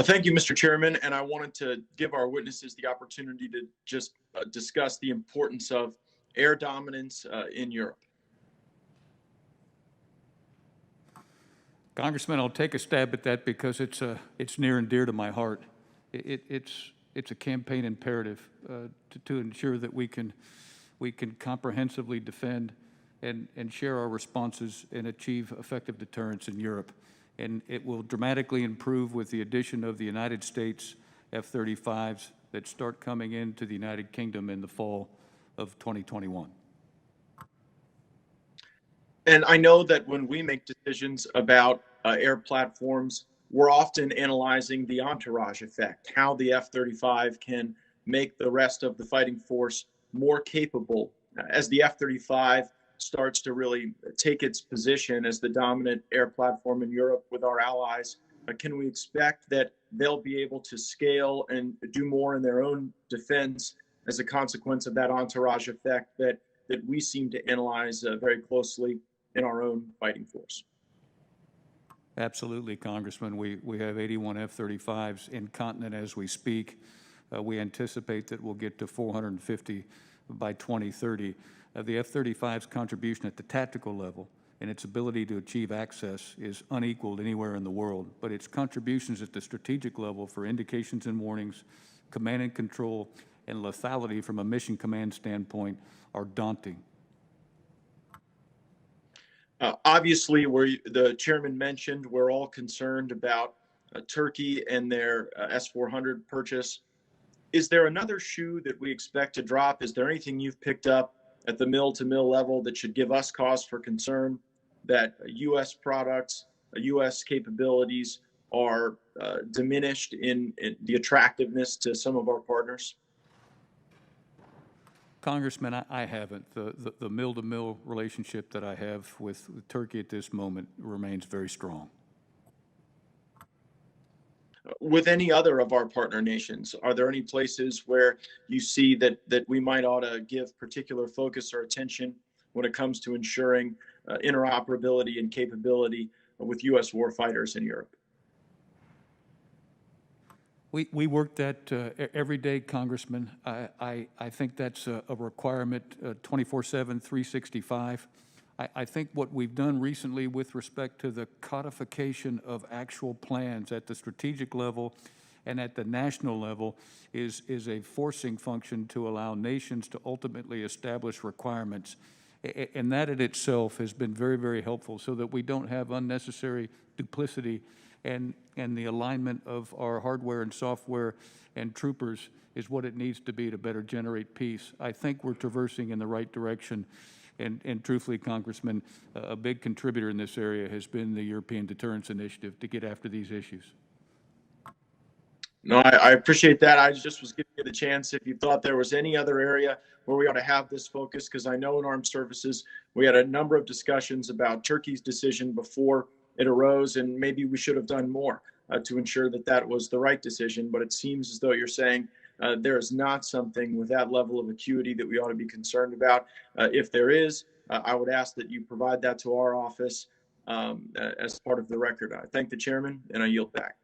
Well, thank you, Mr. Chairman, and I wanted to give our witnesses the opportunity to just discuss the importance of air dominance in Europe. Congressman, I'll take a stab at that because it's near and dear to my heart. It's a campaign imperative to ensure that we can comprehensively defend and share our responses and achieve effective deterrence in Europe. And it will dramatically improve with the addition of the United States F-35s that start coming into the United Kingdom in the fall of 2021. And I know that when we make decisions about air platforms, we're often analyzing the entourage effect, how the F-35 can make the rest of the fighting force more capable. As the F-35 starts to really take its position as the dominant air platform in Europe with our allies, can we expect that they'll be able to scale and do more in their own defense as a consequence of that entourage effect that we seem to analyze very closely in our own fighting force? Absolutely, Congressman. We have 81 F-35s in continent as we speak. We anticipate that we'll get to 450 by 2030. The F-35's contribution at the tactical level and its ability to achieve access is unequaled anywhere in the world, but its contributions at the strategic level for indications and warnings, command and control, and lethality from a mission command standpoint are daunting. Obviously, the chairman mentioned, we're all concerned about Turkey and their S-400 purchase. Is there another shoe that we expect to drop? Is there anything you've picked up at the mill-to-mill level that should give us cause for concern that U.S. products, U.S. capabilities are diminished in the attractiveness to some of our partners? Congressman, I haven't. The mill-to-mill relationship that I have with Turkey at this moment remains very strong. With any other of our partner nations, are there any places where you see that we might ought to give particular focus or attention when it comes to ensuring interoperability and capability with U.S. warfighters in Europe? We work that every day, Congressman. I think that's a requirement 24/7, 365. I think what we've done recently with respect to the codification of actual plans at the strategic level and at the national level is a forcing function to allow nations to ultimately establish requirements. And that in itself has been very, very helpful so that we don't have unnecessary duplicity, and the alignment of our hardware and software and troopers is what it needs to be to better generate peace. I think we're traversing in the right direction. And truthfully, Congressman, a big contributor in this area has been the European Deterrence Initiative to get after these issues. No, I appreciate that. I just was giving you the chance if you thought there was any other area where we ought to have this focus, because I know in armed services we had a number of discussions about Turkey's decision before it arose, and maybe we should have done more to ensure that that was the right decision. But it seems as though you're saying there is not something with that level of acuity that we ought to be concerned about. If there is, I would ask that you provide that to our office as part of the record. I thank the chairman, and I yield back.